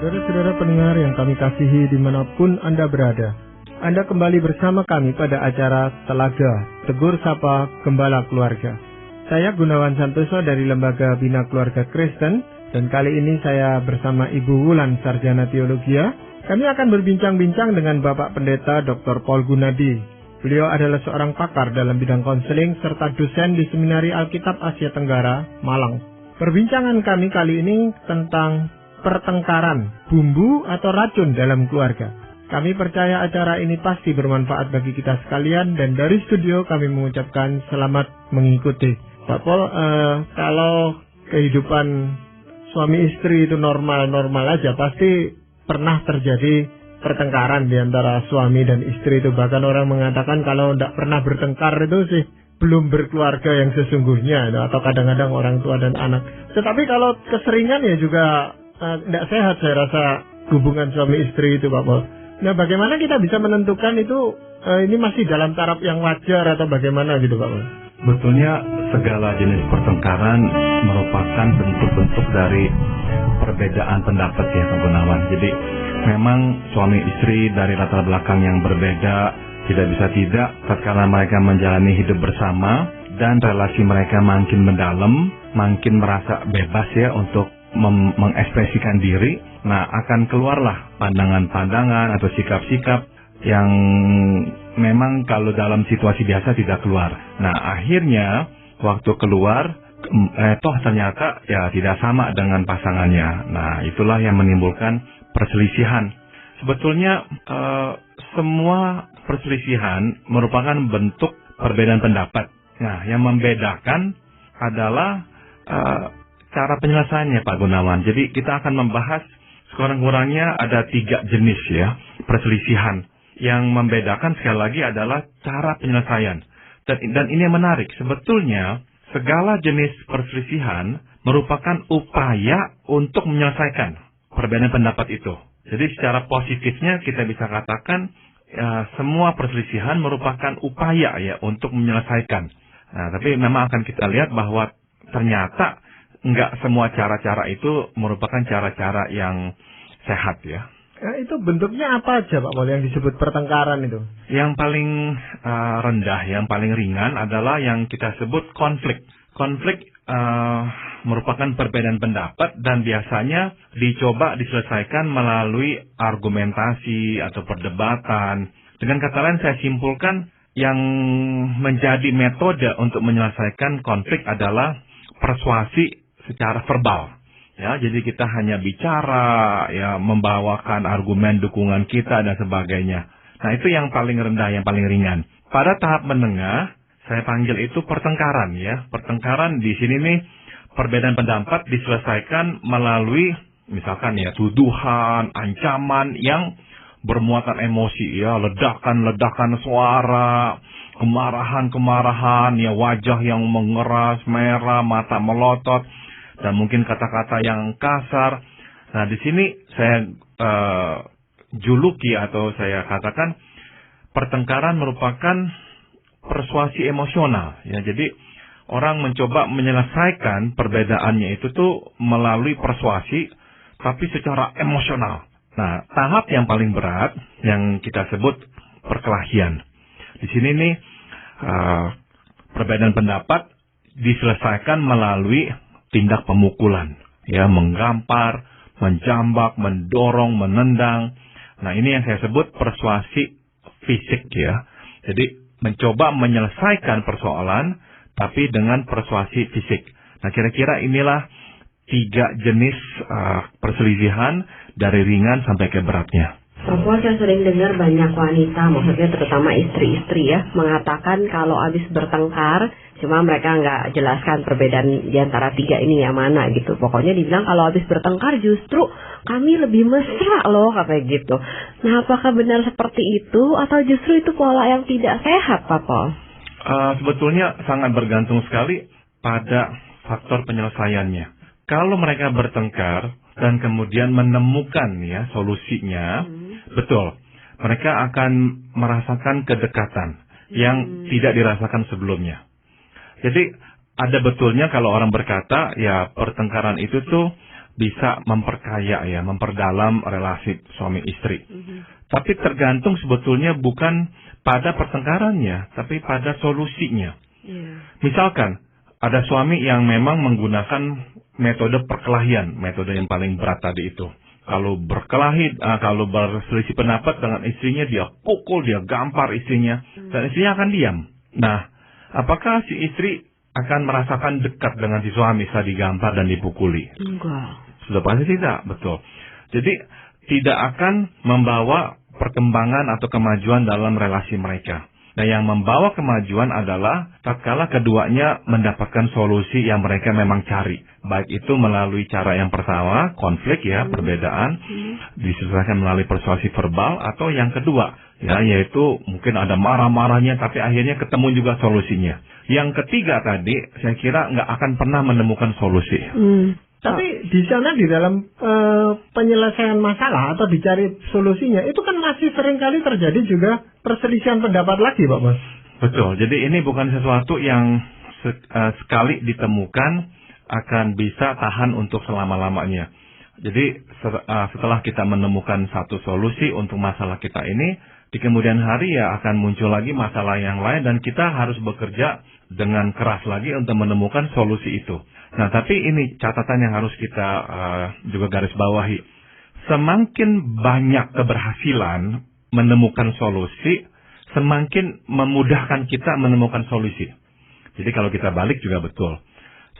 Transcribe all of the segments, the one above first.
Saudara-saudara pendengar yang kami kasihi dimanapun Anda berada, Anda kembali bersama kami pada acara Telaga Tegur Sapa Gembala Keluarga. Saya Gunawan Santoso dari Lembaga Bina Keluarga Kristen, dan kali ini saya bersama Ibu Wulan Sarjana Teologia. Kami akan berbincang-bincang dengan Bapak Pendeta Dr. Paul Gunadi. Beliau adalah seorang pakar dalam bidang konseling serta dosen di Seminari Alkitab Asia Tenggara, Malang. Perbincangan kami kali ini tentang pertengkaran, bumbu atau racun dalam keluarga. Kami percaya acara ini pasti bermanfaat bagi kita sekalian, dan dari studio kami mengucapkan selamat mengikuti. Pak Paul, kalau kehidupan suami istri itu normal-normal aja, pasti pernah terjadi pertengkaran di antara suami dan istri itu. Bahkan orang mengatakan kalau tidak pernah bertengkar itu sih belum berkeluarga yang sesungguhnya, atau kadang-kadang orang tua dan anak. Tetapi kalau keseringan ya juga tidak sehat, saya rasa, hubungan suami istri itu, Pak Paul. Nah, bagaimana kita bisa menentukan itu ini masih dalam taraf yang wajar atau bagaimana gitu, Pak Paul? Betulnya segala jenis pertengkaran merupakan bentuk-bentuk dari perbedaan pendapat ya, Pak Gunawan. Jadi memang suami istri dari latar belakang yang berbeda, tidak bisa tidak tatkala mereka menjalani hidup bersama dan relasi mereka makin mendalam, makin merasa bebas ya untuk mengekspresikan diri. Nah, akan keluarlah pandangan-pandangan atau sikap-sikap yang memang kalau dalam situasi biasa tidak keluar. Nah, akhirnya waktu keluar toh ternyata ya tidak sama dengan pasangannya. Nah, itulah yang menimbulkan perselisihan. Sebetulnya semua perselisihan merupakan bentuk perbedaan pendapat. Nah, yang membedakan adalah cara penyelesaiannya, Pak Gunawan. Jadi kita akan membahas sekurang-kurangnya ada 3 jenis ya perselisihan. Yang membedakan sekali lagi adalah cara penyelesaian. Dan ini yang menarik. Sebetulnya segala jenis perselisihan merupakan upaya untuk menyelesaikan perbedaan pendapat itu. Jadi secara positifnya kita bisa katakan semua perselisihan merupakan upaya ya untuk menyelesaikan. Nah, tapi memang akan kita lihat bahwa ternyata enggak semua cara-cara itu merupakan cara-cara yang sehat ya. Itu bentuknya apa aja, Pak Paul, yang disebut pertengkaran itu? Yang paling rendah, yang paling ringan adalah yang kita sebut konflik. Konflik merupakan perbedaan pendapat dan biasanya dicoba diselesaikan melalui argumentasi atau perdebatan. Dengan kata lain saya simpulkan yang menjadi metode untuk menyelesaikan konflik adalah persuasi secara verbal. Ya, jadi kita hanya bicara, ya, membawakan argumen dukungan kita dan sebagainya. Nah, itu yang paling rendah, yang paling ringan. Pada tahap menengah, saya panggil itu pertengkaran, ya. Pertengkaran di sini nih, perbedaan pendapat diselesaikan melalui, misalkan ya, tuduhan, ancaman yang bermuatan emosi, ya, ledakan-ledakan suara, kemarahan-kemarahan, ya, wajah yang mengeras, merah, mata melotot, dan mungkin kata-kata yang kasar. Nah, di sini saya juluki atau saya katakan pertengkaran merupakan persuasi emosional. Ya, jadi orang mencoba menyelesaikan perbedaannya itu tuh melalui persuasi, tapi secara emosional. Nah, tahap yang paling berat yang kita sebut perkelahian. Di sini nih perbedaan pendapat diselesaikan melalui tindak pemukulan, ya, menggampar, menjambak, mendorong, menendang. Nah, ini yang saya sebut persuasi fisik, ya. Jadi mencoba menyelesaikan persoalan tapi dengan persuasi fisik. Nah, kira-kira inilah 3 jenis perselisihan dari ringan sampai ke beratnya. Bapak, saya sering dengar banyak wanita, maksudnya terutama istri-istri ya, mengatakan kalau habis bertengkar, cuma mereka nggak jelaskan perbedaan di antara 3 ini yang mana gitu. Pokoknya dibilang kalau habis bertengkar justru kami lebih mesra loh, katanya gitu. Nah, apakah benar seperti itu atau justru itu pola yang tidak sehat, Pak Paul? Sebetulnya sangat bergantung sekali pada faktor penyelesaiannya. Kalau mereka bertengkar dan kemudian menemukan ya solusinya, betul, mereka akan merasakan kedekatan yang tidak dirasakan sebelumnya. Jadi ada betulnya kalau orang berkata ya pertengkaran itu tuh bisa memperkaya ya, memperdalam relasi suami istri. Tapi tergantung sebetulnya bukan pada pertengkarannya, tapi pada solusinya. Misalkan ada suami yang memang menggunakan metode perkelahian, metode yang paling berat tadi itu. Kalau kalau berselisih pendapat dengan istrinya, dia pukul, dia gampar istrinya, dan istrinya akan diam. Nah, apakah si istri akan merasakan dekat dengan si suami saat digampar dan dipukuli? Enggak. Sudah pasti tidak, betul. Jadi tidak akan membawa perkembangan atau kemajuan dalam relasi mereka. Nah, yang membawa kemajuan adalah tatkala keduanya mendapatkan solusi yang mereka memang cari. Baik itu melalui cara yang pertama, konflik ya, perbedaan, diselesaikan melalui persuasi verbal, atau yang kedua, ya, yaitu mungkin ada marah-marahnya, tapi akhirnya ketemu juga solusinya. Yang ketiga tadi, saya kira nggak akan pernah menemukan solusi. Tapi di sana di dalam penyelesaian masalah atau dicari solusinya itu kan masih seringkali terjadi juga perselisihan pendapat lagi, Pak Bos. Betul. Jadi ini bukan sesuatu yang sekali ditemukan akan bisa tahan untuk selama-lamanya. Jadi setelah kita menemukan satu solusi untuk masalah kita ini, di kemudian hari ya akan muncul lagi masalah yang lain dan kita harus bekerja dengan keras lagi untuk menemukan solusi itu. Nah, tapi ini catatan yang harus kita juga garis bawahi. Semakin banyak keberhasilan menemukan solusi, semakin memudahkan kita menemukan solusi. Jadi kalau kita balik juga betul.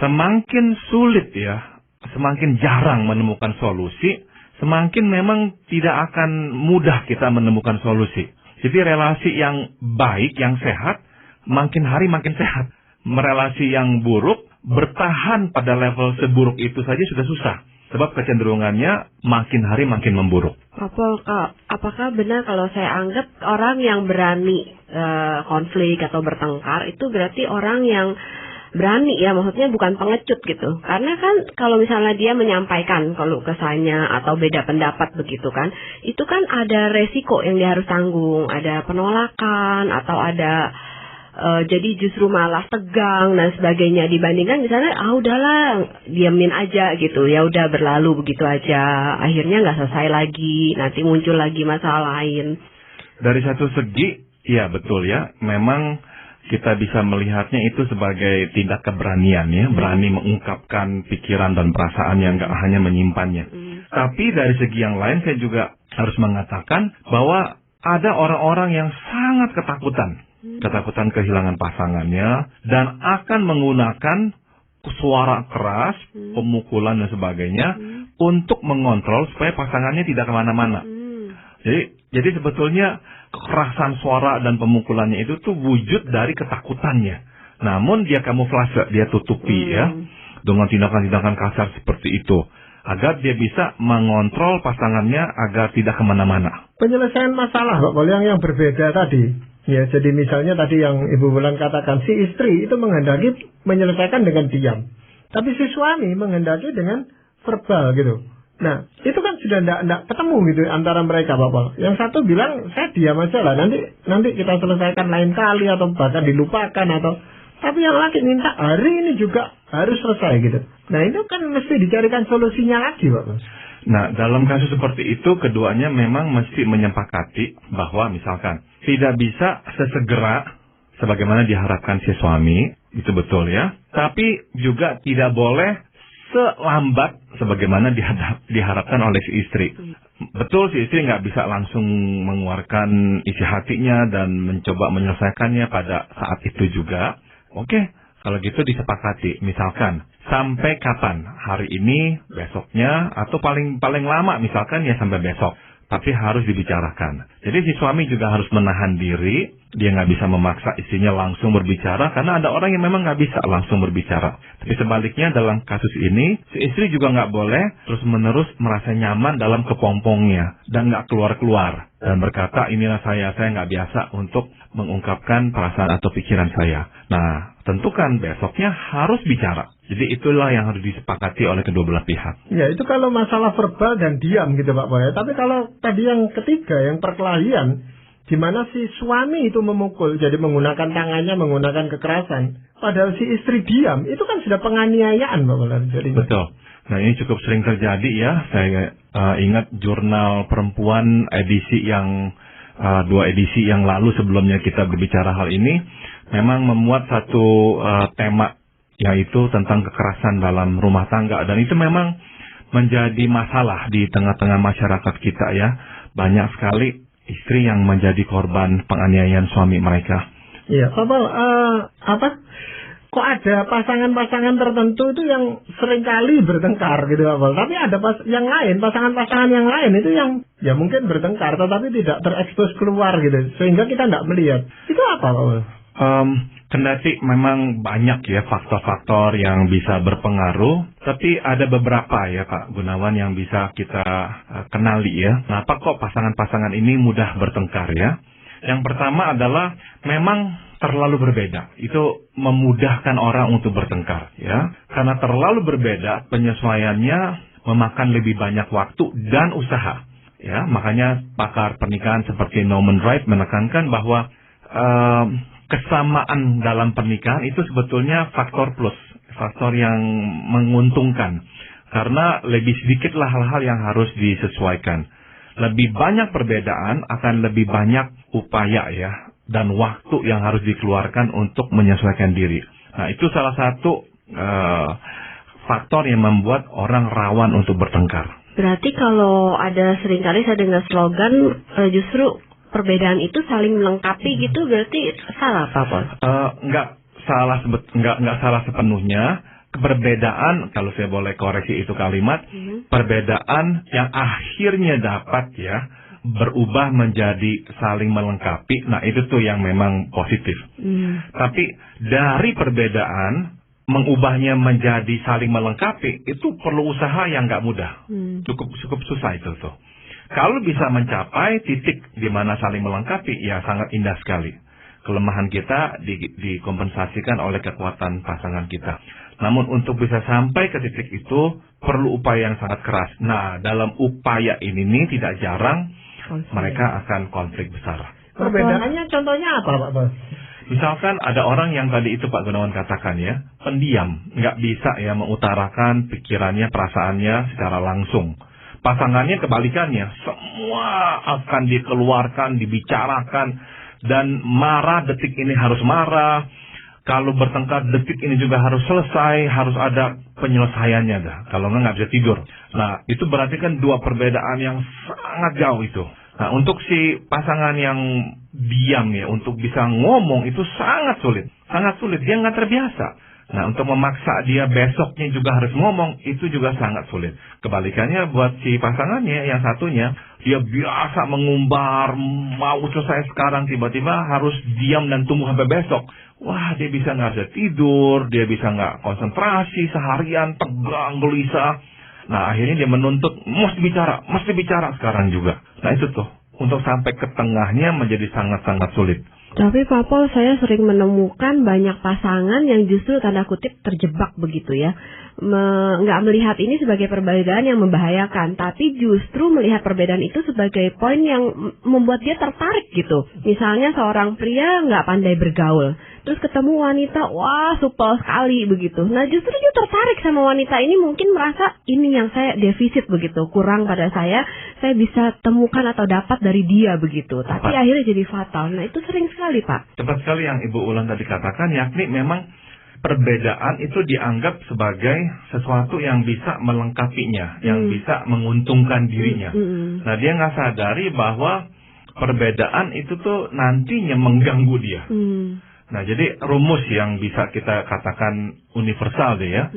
Semakin sulit ya, semakin jarang menemukan solusi, semakin memang tidak akan mudah kita menemukan solusi. Jadi relasi yang baik, yang sehat, makin hari makin sehat. Relasi yang buruk, bertahan pada level seburuk itu saja sudah susah. Sebab kecenderungannya makin hari makin memburuk. Apakah benar kalau saya anggap orang yang berani konflik atau bertengkar itu berarti orang yang berani ya, maksudnya bukan pengecut gitu. Karena kan kalau misalnya dia menyampaikan kalau kesannya atau beda pendapat begitu kan, itu kan ada resiko yang dia harus tanggung, ada penolakan atau ada jadi justru malah tegang dan sebagainya, dibandingkan misalnya udahlah diamin aja gitu, ya udah berlalu begitu aja, akhirnya nggak selesai lagi, nanti muncul lagi masalah lain. Dari satu segi ya betul ya, memang kita bisa melihatnya itu sebagai tindak keberanian ya, berani mengungkapkan pikiran dan perasaan yang nggak hanya menyimpannya. Tapi dari segi yang lain saya juga harus mengatakan bahwa ada orang-orang yang sangat ketakutan kehilangan pasangannya dan akan menggunakan suara keras, pemukulan dan sebagainya untuk mengontrol supaya pasangannya tidak kemana-mana. Jadi sebetulnya kekerasan suara dan pemukulannya itu tuh wujud dari ketakutannya. Namun dia kamuflase, dia tutupi ya dengan tindakan-tindakan kasar seperti itu agar dia bisa mengontrol pasangannya agar tidak kemana-mana. Penyelesaian masalah, Pak Pol, yang berbeda tadi. Ya, jadi misalnya tadi yang Ibu Wulan katakan, si istri itu menghendaki menyelesaikan dengan diam. Tapi si suami menghendaki dengan verbal gitu. Nah, itu kan sudah tidak ketemu gitu antara mereka, Pak Pol. Yang satu bilang, saya diam aja lah, nanti kita selesaikan lain kali atau bahkan dilupakan atau... Tapi yang laki minta hari ini juga harus selesai gitu. Nah, itu kan mesti dicarikan solusinya lagi, Pak Pol. Nah, dalam kasus seperti itu, keduanya memang mesti menyepakati bahwa misalkan tidak bisa sesegera sebagaimana diharapkan si suami, itu betul ya. Tapi juga tidak boleh selambat sebagaimana diharapkan oleh si istri. Betul, si istri nggak bisa langsung mengeluarkan isi hatinya dan mencoba menyelesaikannya pada saat itu juga. Oke, kalau gitu disepakati. Misalkan sampai kapan? Hari ini, besoknya, atau paling lama misalkan ya sampai besok. Tapi harus dibicarakan. Jadi si suami juga harus menahan diri. Dia nggak bisa memaksa istrinya langsung berbicara. Karena ada orang yang memang nggak bisa langsung berbicara. Tapi sebaliknya dalam kasus ini, si istri juga nggak boleh terus-menerus merasa nyaman dalam kepompongnya. Dan nggak keluar-keluar. Dan berkata, inilah saya nggak biasa untuk mengungkapkan perasaan atau pikiran saya. Nah, tentukan besoknya harus bicara. Jadi itulah yang harus disepakati oleh kedua belah pihak. Ya, itu kalau masalah verbal dan diam gitu, Pak Boy. Tapi kalau tadi yang ketiga, yang perkelahian, di mana si suami itu memukul, jadi menggunakan tangannya, menggunakan kekerasan. Padahal si istri diam, itu kan sudah penganiayaan, Pak Boy. Betul. Nah, ini cukup sering terjadi ya. Saya ingat jurnal perempuan edisi yang 2 edisi yang lalu sebelumnya kita berbicara hal ini, memang memuat satu tema, yaitu tentang kekerasan dalam rumah tangga. Dan itu memang menjadi masalah di tengah-tengah masyarakat kita ya. Banyak sekali istri yang menjadi korban penganiayaan suami mereka. Iya, kok ada pasangan-pasangan tertentu itu yang seringkali bertengkar gitu Pak Paul. Tapi ada pasangan-pasangan yang lain itu yang ya mungkin bertengkar tetapi tidak terekspos keluar gitu. Sehingga kita tidak melihat. Itu apa Pak Paul? Kendati memang banyak ya faktor-faktor yang bisa berpengaruh, tapi ada beberapa ya Pak Gunawan yang bisa kita kenali ya. Kenapa kok pasangan-pasangan ini mudah bertengkar ya? Yang pertama adalah memang terlalu berbeda. Itu memudahkan orang untuk bertengkar ya. Karena terlalu berbeda, penyesuaiannya memakan lebih banyak waktu dan usaha. Ya, makanya pakar pernikahan seperti Norman Wright menekankan bahwa kesamaan dalam pernikahan itu sebetulnya faktor plus, faktor yang menguntungkan. Karena lebih sedikitlah hal-hal yang harus disesuaikan. Lebih banyak perbedaan akan lebih banyak upaya ya, dan waktu yang harus dikeluarkan untuk menyesuaikan diri. Nah, itu salah satu faktor yang membuat orang rawan untuk bertengkar. Berarti kalau ada seringkali saya dengar slogan justru perbedaan itu saling melengkapi gitu, berarti salah Pak Paul? Nggak salah sepenuhnya. Perbedaan, kalau saya boleh koreksi itu kalimat, perbedaan yang akhirnya dapat ya berubah menjadi saling melengkapi. Nah, itu tuh yang memang positif. Tapi dari perbedaan mengubahnya menjadi saling melengkapi itu perlu usaha yang nggak mudah. Cukup susah itu tuh. Kalau bisa mencapai titik di mana saling melengkapi, ya sangat indah sekali. Kelemahan kita dikompensasikan oleh kekuatan pasangan kita. Namun untuk bisa sampai ke titik itu perlu upaya yang sangat keras. Nah, dalam upaya ini nih tidak jarang mereka akan konflik besar. Perbedaannya contohnya apa Pak Bos? Misalkan ada orang yang tadi itu Pak Gunawan katakan ya, pendiam, nggak bisa ya mengutarakan pikirannya, perasaannya secara langsung. Pasangannya kebalikannya, semua akan dikeluarkan, dibicarakan, dan marah detik ini harus marah. Kalau bertengkar detik ini juga harus selesai, harus ada penyelesaiannya dah. Kalau nggak bisa tidur. Nah, itu berarti kan dua perbedaan yang sangat jauh itu. Nah, untuk si pasangan yang diam ya, untuk bisa ngomong itu sangat sulit. Sangat sulit, dia nggak terbiasa. Nah, untuk memaksa dia besoknya juga harus ngomong, itu juga sangat sulit. Kebalikannya buat si pasangannya, yang satunya, dia biasa mengumbar, mau selesai sekarang, tiba-tiba harus diam dan tunggu sampai besok. Wah, dia bisa nggak bisa tidur, dia bisa nggak konsentrasi seharian, tegang, gelisah. Nah, akhirnya dia menuntut, mesti bicara sekarang juga. Nah, itu tuh, untuk sampai ke tengahnya menjadi sangat-sangat sulit. Tapi Pak Paul, saya sering menemukan banyak pasangan yang justru tanda kutip terjebak begitu ya. Nggak melihat ini sebagai perbedaan yang membahayakan, tapi justru melihat perbedaan itu sebagai poin yang membuat dia tertarik gitu. Misalnya seorang pria nggak pandai bergaul, terus ketemu wanita, wah supel sekali begitu. Nah justru dia tertarik sama wanita ini, mungkin merasa ini yang saya defisit begitu, kurang pada saya bisa temukan atau dapat dari dia begitu. Tapi akhirnya jadi fatal. Nah itu sering sekali Pak. Tepat sekali yang Ibu Ulan tadi katakan, yakni memang perbedaan itu dianggap sebagai sesuatu yang bisa melengkapinya, yang bisa menguntungkan dirinya. Nah, dia nggak sadari bahwa perbedaan itu tuh nantinya mengganggu dia. Nah, jadi rumus yang bisa kita katakan universal deh ya.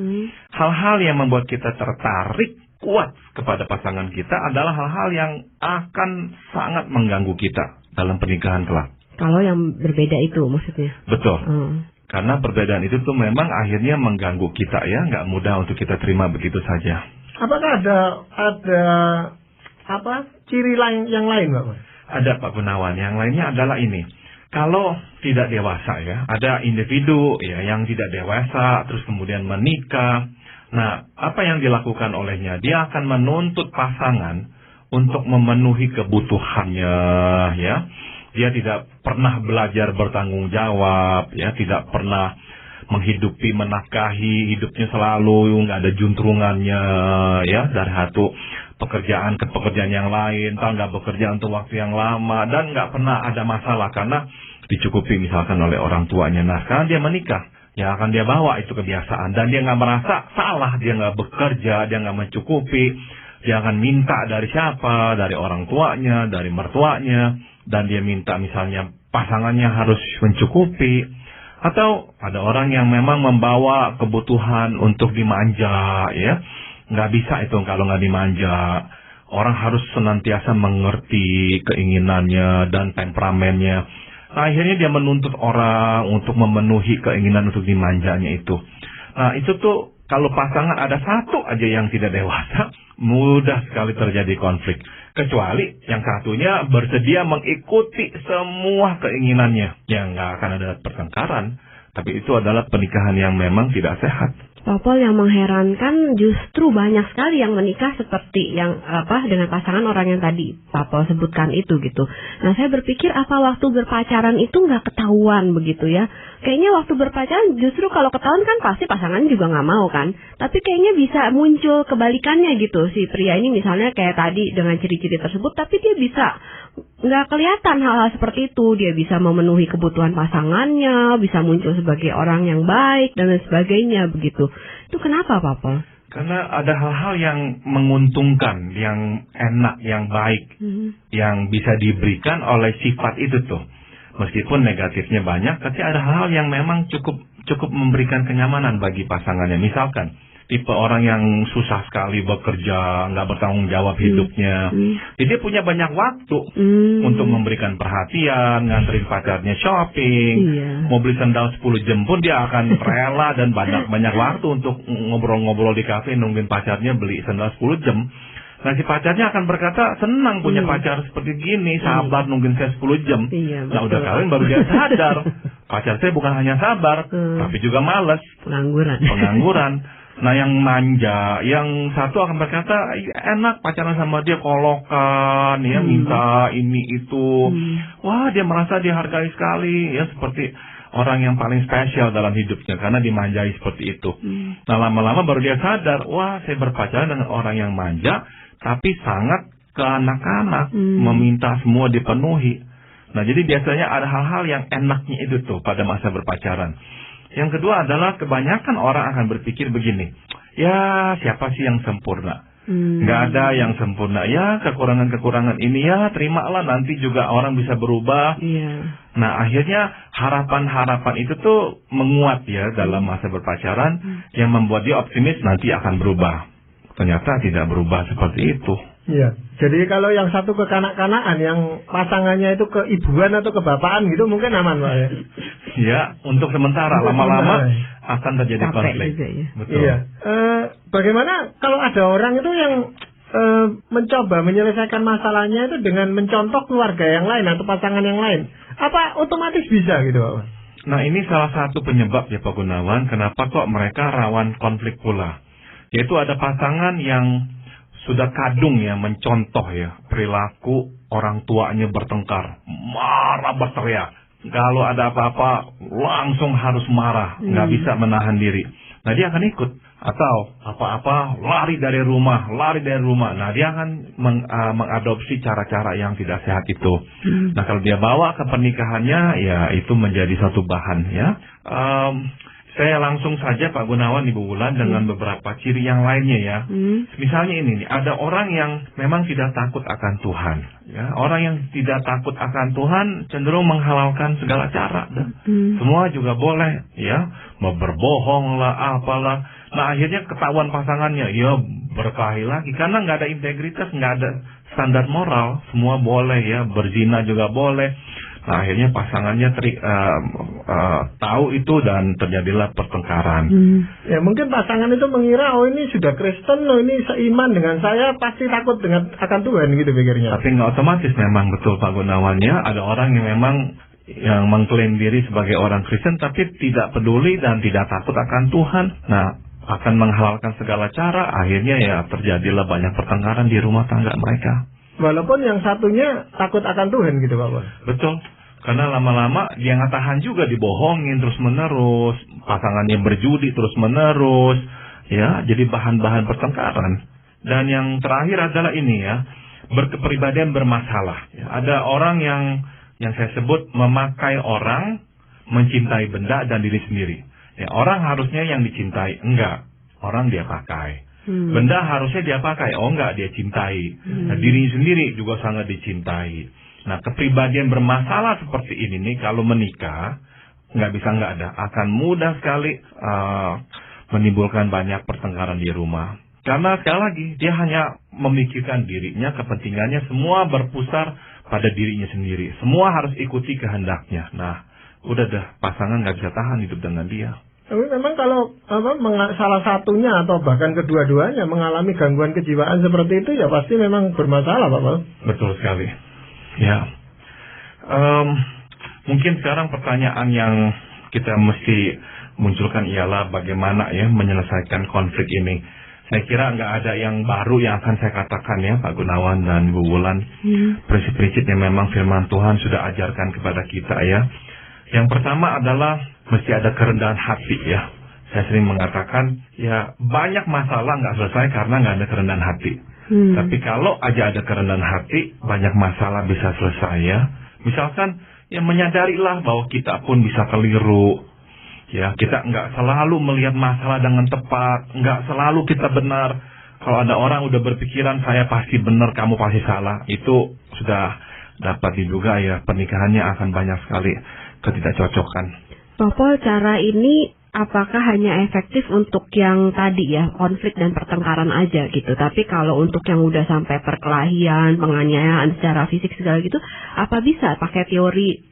Hal-hal yang membuat kita tertarik kuat kepada pasangan kita adalah hal-hal yang akan sangat mengganggu kita dalam pernikahan kelak. Kalau yang berbeda itu maksudnya? Betul. Karena perbedaan itu tuh memang akhirnya mengganggu kita ya, nggak mudah untuk kita terima begitu saja. Apakah ada ciri lain yang lain, Pak? Ada Pak Gunawan. Yang lainnya adalah ini. Kalau tidak dewasa ya, ada individu ya yang tidak dewasa terus kemudian menikah. Nah, apa yang dilakukan olehnya? Dia akan menuntut pasangan untuk memenuhi kebutuhannya ya. Dia tidak pernah belajar bertanggung jawab, ya, tidak pernah menghidupi, menafkahi hidupnya selalu, nggak ada juntrungannya ya dari satu pekerjaan ke pekerjaan yang lain, nggak bekerja untuk waktu yang lama, dan nggak pernah ada masalah karena dicukupi misalkan oleh orang tuanya. Nah sekarang dia menikah, ya akan dia bawa itu kebiasaan, dan dia nggak merasa salah, dia nggak bekerja, dia nggak mencukupi, dia akan minta dari siapa, dari orang tuanya, dari mertuanya, dan dia minta misalnya pasangannya harus mencukupi. Atau ada orang yang memang membawa kebutuhan untuk dimanja, ya nggak bisa itu kalau nggak dimanja. Orang harus senantiasa mengerti keinginannya dan temperamennya. Nah, akhirnya dia menuntut orang untuk memenuhi keinginan untuk dimanjanya itu. Nah, itu tuh kalau pasangan ada satu aja yang tidak dewasa, mudah sekali terjadi konflik. Kecuali yang satunya bersedia mengikuti semua keinginannya. Ya nggak akan ada pertengkaran. Tapi itu adalah pernikahan yang memang tidak sehat. Popol, yang mengherankan justru banyak sekali yang menikah seperti yang dengan pasangan orang yang tadi Popol sebutkan itu gitu. Nah saya berpikir apa waktu berpacaran itu nggak ketahuan begitu ya? Kayaknya waktu berpacaran justru kalau ketahuan kan pasti pasangan juga nggak mau kan. Tapi kayaknya bisa muncul kebalikannya gitu. Si pria ini misalnya kayak tadi dengan ciri-ciri tersebut, tapi dia bisa nggak kelihatan hal-hal seperti itu. Dia bisa memenuhi kebutuhan pasangannya, bisa muncul sebagai orang yang baik dan lain sebagainya begitu. Itu kenapa, Papa? Karena ada hal-hal yang menguntungkan, yang enak, yang baik, yang bisa diberikan oleh sifat itu tuh. Meskipun negatifnya banyak, tapi ada hal-hal yang memang cukup memberikan kenyamanan bagi pasangannya. Misalkan tipe orang yang susah sekali bekerja, nggak bertanggung jawab hidupnya. Jadi dia punya banyak waktu untuk memberikan perhatian, nganterin pacarnya shopping, mau beli sendal 10 jam pun dia akan rela dan banyak waktu untuk ngobrol-ngobrol di kafe nungguin pacarnya beli sendal 10 jam. Nah si pacarnya akan berkata, senang punya pacar seperti gini, sabar nungguin saya 10 jam. Nah udah kawin baru dia sadar, pacar saya bukan hanya sabar, tapi juga malas. Pengangguran. Nah yang manja, yang satu akan berkata, enak pacaran sama dia, kolokan, ya minta ini itu. Wah dia merasa dihargai sekali, ya seperti orang yang paling spesial dalam hidupnya karena dimanjai seperti itu. Nah lama-lama baru dia sadar, wah saya berpacaran dengan orang yang manja, tapi sangat ke anak-anak, meminta semua dipenuhi. Nah jadi biasanya ada hal-hal yang enaknya itu tuh pada masa berpacaran. Yang kedua adalah kebanyakan orang akan berpikir begini, ya siapa sih yang sempurna? Nggak ada yang sempurna. Ya kekurangan-kekurangan ini ya terimalah, nanti juga orang bisa berubah. Nah akhirnya harapan-harapan itu tuh menguat ya dalam masa berpacaran, yang membuat dia optimis nanti akan berubah. Ternyata tidak berubah seperti itu. Iya. Jadi kalau yang satu kekanak-kanakan, yang pasangannya itu keibuan atau kebapaan gitu mungkin aman, Pak ya. Ya, untuk sementara, lama-lama akan terjadi konflik. Ya. Betul. Iya. Bagaimana kalau ada orang itu yang mencoba menyelesaikan masalahnya itu dengan mencontoh keluarga yang lain atau pasangan yang lain? Apa otomatis bisa gitu, Pak? Nah, ini salah satu penyebab ya Pak Gunawan, kenapa kok mereka rawan konflik pula. Yaitu ada pasangan yang sudah kadung ya mencontoh ya perilaku orang tuanya bertengkar, marah berteriak. Kalau ada apa-apa langsung harus marah, nggak bisa menahan diri. Nah dia akan ikut, atau apa-apa lari dari rumah. Nah dia akan mengadopsi cara-cara yang tidak sehat itu. Nah kalau dia bawa ke pernikahannya, ya itu menjadi satu bahan ya. Saya langsung saja Pak Gunawan, Ibu Wulan, dengan beberapa ciri yang lainnya ya. Misalnya ini nih, ada orang yang memang tidak takut akan Tuhan. Ya, orang yang tidak takut akan Tuhan cenderung menghalalkan segala cara. Semua juga boleh, ya, mau berbohong lah, apalah. Nah akhirnya ketahuan pasangannya, ya berkelahi lagi karena nggak ada integritas, nggak ada standar moral. Semua boleh ya, berzina juga boleh. Nah, akhirnya pasangannya tahu itu dan terjadilah pertengkaran. Ya mungkin pasangan itu mengira, oh ini sudah Kristen, oh ini seiman dengan saya, pasti takut dengan akan Tuhan gitu pikirnya. Tapi nggak otomatis memang betul Pak Gunawannya. Ada orang yang memang yang mengklaim diri sebagai orang Kristen tapi tidak peduli dan tidak takut akan Tuhan. Nah, akan menghalalkan segala cara. Akhirnya ya terjadilah banyak pertengkaran di rumah tangga mereka. Walaupun yang satunya takut akan Tuhan gitu Pak Bos. Betul. Karena lama-lama dia nggak tahan juga dibohongin terus-menerus, pasangannya berjudi terus-menerus, ya, jadi bahan-bahan pertengkaran. Dan yang terakhir adalah ini ya, berkepribadian bermasalah. Ya, ada orang yang saya sebut memakai orang, mencintai benda dan diri sendiri. Ya, orang harusnya yang dicintai, enggak. Orang dia pakai. Benda harusnya dia pakai, oh enggak, dia cintai. Nah, diri sendiri juga sangat dicintai. Nah, kepribadian bermasalah seperti ini nih, kalau menikah, nggak bisa nggak ada. Akan mudah sekali menimbulkan banyak pertengkaran di rumah. Karena sekali lagi, dia hanya memikirkan dirinya, kepentingannya, semua berpusar pada dirinya sendiri. Semua harus ikuti kehendaknya. Nah, udah dah, pasangan nggak bisa tahan hidup dengan dia. Tapi memang kalau salah satunya atau bahkan kedua-duanya mengalami gangguan kejiwaan seperti itu, ya pasti memang bermasalah, Pak Paul. Betul sekali. Ya, mungkin sekarang pertanyaan yang kita mesti munculkan ialah bagaimana ya menyelesaikan konflik ini. Saya kira nggak ada yang baru yang akan saya katakan ya, Pak Gunawan dan Bu Wulan. Prinsip-prinsip yang memang firman Tuhan sudah ajarkan kepada kita ya. Yang pertama adalah mesti ada kerendahan hati ya. Saya sering mengatakan ya, banyak masalah nggak selesai karena nggak ada kerendahan hati. Tapi kalau aja ada kerendahan hati, banyak masalah bisa selesai ya. Misalkan ya, menyadarilah bahwa kita pun bisa keliru. Ya, kita nggak selalu melihat masalah dengan tepat, nggak selalu kita benar. Kalau ada orang udah berpikiran saya pasti benar, kamu pasti salah, itu sudah dapat diduga ya, pernikahannya akan banyak sekali ketidakcocokan. Pak Paul, cara ini apakah hanya efektif untuk yang tadi ya, konflik dan pertengkaran aja gitu? Tapi kalau untuk yang udah sampai perkelahian, penganiayaan secara fisik segala gitu, apa bisa pakai teori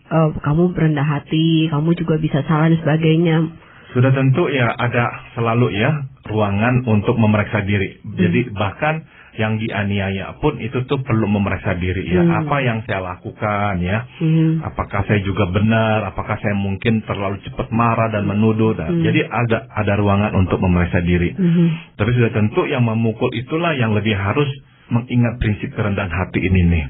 kamu berendah hati, kamu juga bisa salah dan sebagainya? Sudah tentu ya, ada selalu ya ruangan untuk memeriksa diri. Jadi bahkan yang dianiaya pun itu tuh perlu memeriksa diri ya. Apa yang saya lakukan ya? Apakah saya juga benar? Apakah saya mungkin terlalu cepat marah dan menuduh? Jadi ada ruangan untuk memeriksa diri. Tapi sudah tentu yang memukul itulah yang lebih harus mengingat prinsip kerendahan hati ini nih.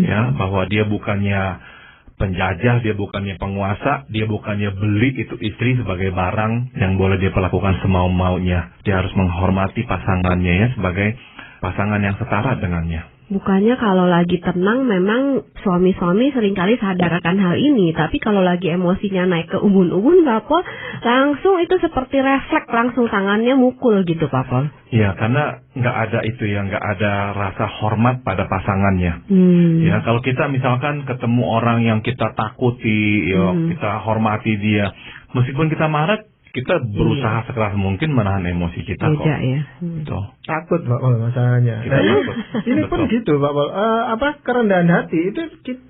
Ya, bahwa dia bukannya penjajah, dia bukannya penguasa, dia bukannya beli itu istri sebagai barang yang boleh dia perlakukan semau-maunya. Dia harus menghormati pasangannya ya, sebagai pasangan yang setara dengannya. Bukannya kalau lagi tenang memang suami-suami seringkali sadarkan hal ini, tapi kalau lagi emosinya naik ke ubun-ubun, Pak Paul, langsung itu seperti refleks, langsung tangannya mukul gitu, Pak Paul. Iya, karena nggak ada itu ya, nggak ada rasa hormat pada pasangannya. Ya, kalau kita misalkan ketemu orang yang kita takuti, ya, kita hormati dia, meskipun kita marah, kita berusaha sekeras mungkin menahan emosi kita kok. Ya. Takut, Pak Paul, masalahnya. Ini pun gitu, Pak Paul. Kerendahan hati itu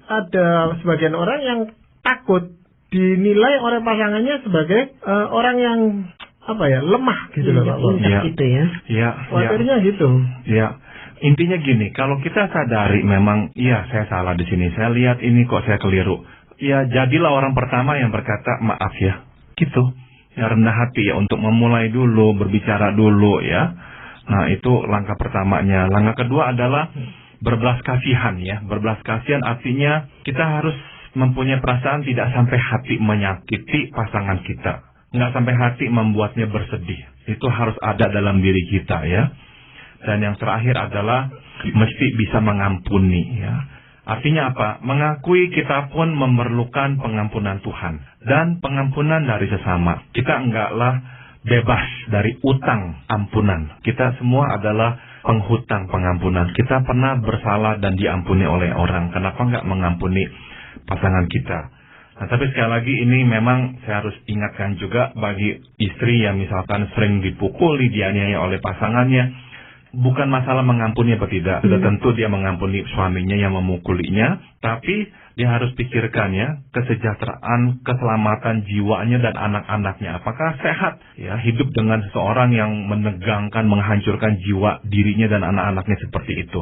ada sebagian orang yang takut dinilai oleh pasangannya sebagai orang yang lemah gitu loh, Pak Paul. Gitu ya. Iya. Khawatirnya gitu. Iya. Intinya gini, kalau kita sadari memang iya saya salah di sini, saya lihat ini kok saya keliru. Ya jadilah orang pertama yang berkata maaf ya. Gitu. Ya, rendah hati ya, untuk memulai dulu, berbicara dulu ya. Nah, itu langkah pertamanya. Langkah kedua adalah berbelas kasihan ya. Berbelas kasihan artinya kita harus mempunyai perasaan tidak sampai hati menyakiti pasangan kita. Nggak sampai hati membuatnya bersedih. Itu harus ada dalam diri kita ya. Dan yang terakhir adalah mesti bisa mengampuni ya. Artinya apa? Mengakui kita pun memerlukan pengampunan Tuhan dan pengampunan dari sesama. Kita enggaklah bebas dari utang ampunan. Kita semua adalah penghutang pengampunan. Kita pernah bersalah dan diampuni oleh orang. Kenapa enggak mengampuni pasangan kita? Nah, tapi sekali lagi ini memang saya harus ingatkan juga bagi istri yang misalkan sering dipukuli, dianiaya oleh pasangannya. Bukan masalah mengampuni atau tidak. Sudah tentu dia mengampuni suaminya yang memukulinya. Tapi dia harus pikirkan ya, kesejahteraan, keselamatan jiwanya dan anak-anaknya. Apakah sehat ya hidup dengan seseorang yang menegangkan, menghancurkan jiwa dirinya dan anak-anaknya seperti itu.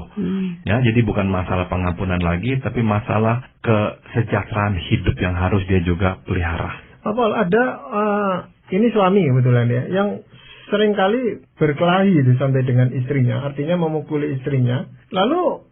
Ya, jadi bukan masalah pengampunan lagi, tapi masalah kesejahteraan hidup yang harus dia juga pelihara. Pak Paul, ada ini suami kebetulan ya, yang seringkali berkelahi itu sampai dengan istrinya, artinya memukuli istrinya. Lalu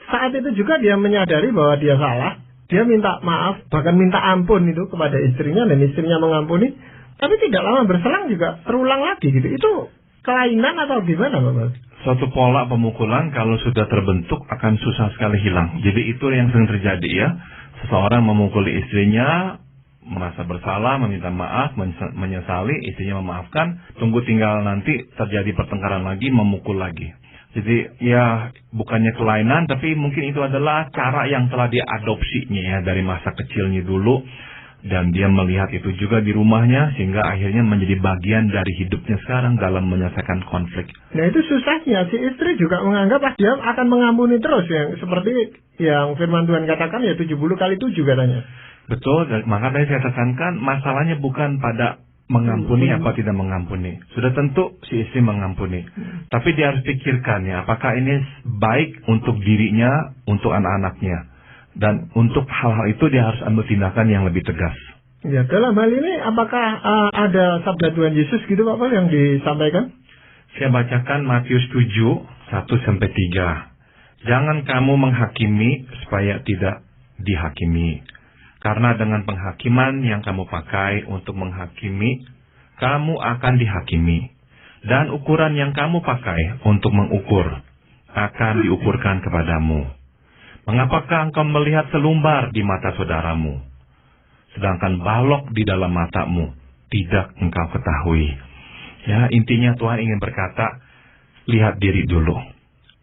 saat itu juga dia menyadari bahwa dia salah, dia minta maaf, bahkan minta ampun itu kepada istrinya, dan istrinya mengampuni, tapi tidak lama berselang juga terulang lagi gitu. Itu kelainan atau gimana, Bapak? Suatu pola pemukulan kalau sudah terbentuk akan susah sekali hilang. Jadi itu yang sering terjadi ya. Seseorang memukuli istrinya, merasa bersalah, meminta maaf, menyesali, istrinya memaafkan, tunggu tinggal nanti terjadi pertengkaran lagi, memukul lagi. Jadi ya bukannya kelainan, tapi mungkin itu adalah cara yang telah diadopsinya ya dari masa kecilnya dulu. Dan dia melihat itu juga di rumahnya, sehingga akhirnya menjadi bagian dari hidupnya sekarang dalam menyelesaikan konflik. Nah itu susahnya, si istri juga menganggap dia akan mengampuni terus, yang seperti yang firman Tuhan katakan ya 70 kali 7 katanya. Betul, maka tadi saya tekankan masalahnya bukan pada mengampuni apa tidak mengampuni. Sudah tentu si istri mengampuni. Tapi dia harus pikirkan ya, apakah ini baik untuk dirinya, untuk anak-anaknya. Dan untuk hal-hal itu dia harus ambil tindakan yang lebih tegas. Ya, dalam hal ini apakah ada sabda Tuhan Yesus gitu Pak Paul yang disampaikan? Saya bacakan Matius 7, 1-3. Jangan kamu menghakimi supaya tidak dihakimi. Karena dengan penghakiman yang kamu pakai untuk menghakimi, kamu akan dihakimi. Dan ukuran yang kamu pakai untuk mengukur akan diukurkan kepadamu. Mengapakah engkau melihat selumbar di mata saudaramu, sedangkan balok di dalam matamu tidak engkau ketahui? Ya, intinya Tuhan ingin berkata, lihat diri dulu.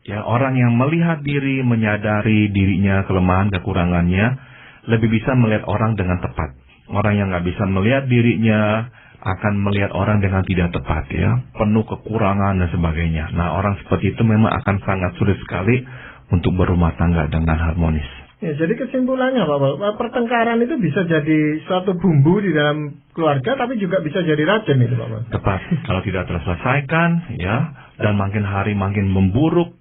Ya, orang yang melihat diri, menyadari dirinya, kelemahan, kekurangannya, lebih bisa melihat orang dengan tepat. Orang yang nggak bisa melihat dirinya akan melihat orang dengan tidak tepat, ya, penuh kekurangan dan sebagainya. Nah, orang seperti itu memang akan sangat sulit sekali untuk berumah tangga dengan harmonis. Ya, jadi kesimpulannya Pak, pertengkaran itu bisa jadi suatu bumbu di dalam keluarga, tapi juga bisa jadi racun itu Pak. Tepat, kalau tidak terselesaikan, ya, dan makin hari makin memburuk,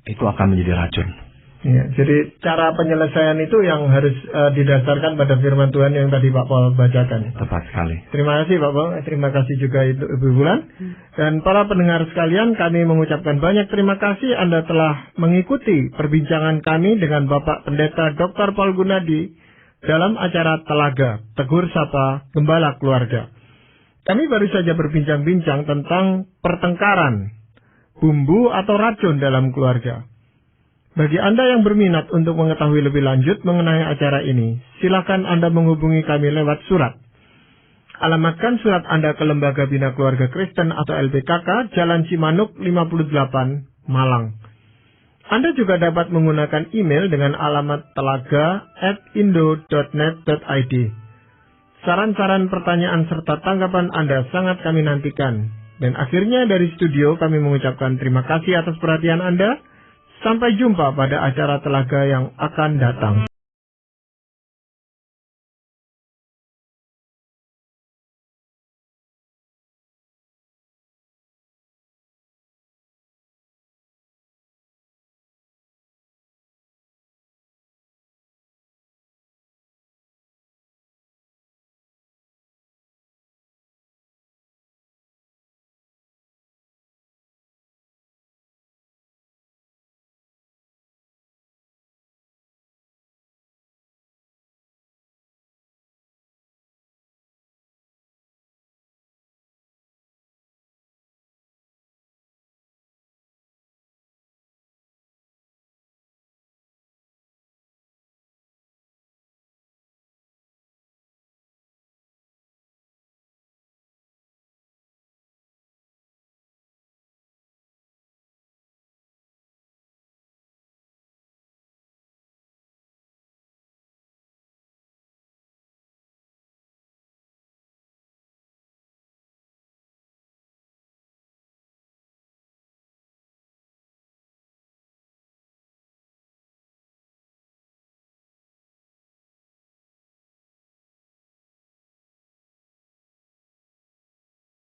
itu akan menjadi racun. Ya, jadi cara penyelesaian itu yang harus didasarkan pada firman Tuhan yang tadi Pak Paul bacakan. Tepat sekali. Terima kasih Pak Paul, terima kasih juga Ibu Bulan. Dan para pendengar sekalian, kami mengucapkan banyak terima kasih Anda telah mengikuti perbincangan kami dengan Bapak Pendeta Dr. Paul Gunadi dalam acara Telaga, Tegur Sapa, Gembala Keluarga. Kami baru saja berbincang-bincang tentang pertengkaran, bumbu atau racun dalam keluarga. Bagi Anda yang berminat untuk mengetahui lebih lanjut mengenai acara ini, silakan Anda menghubungi kami lewat surat. Alamatkan surat Anda ke Lembaga Bina Keluarga Kristen atau LBKK, Jalan Cimanuk 58, Malang. Anda juga dapat menggunakan email dengan alamat telaga@indo.net.id. Saran-saran, pertanyaan, serta tanggapan Anda sangat kami nantikan. Dan akhirnya dari studio kami mengucapkan terima kasih atas perhatian Anda. Sampai jumpa pada acara Telaga yang akan datang.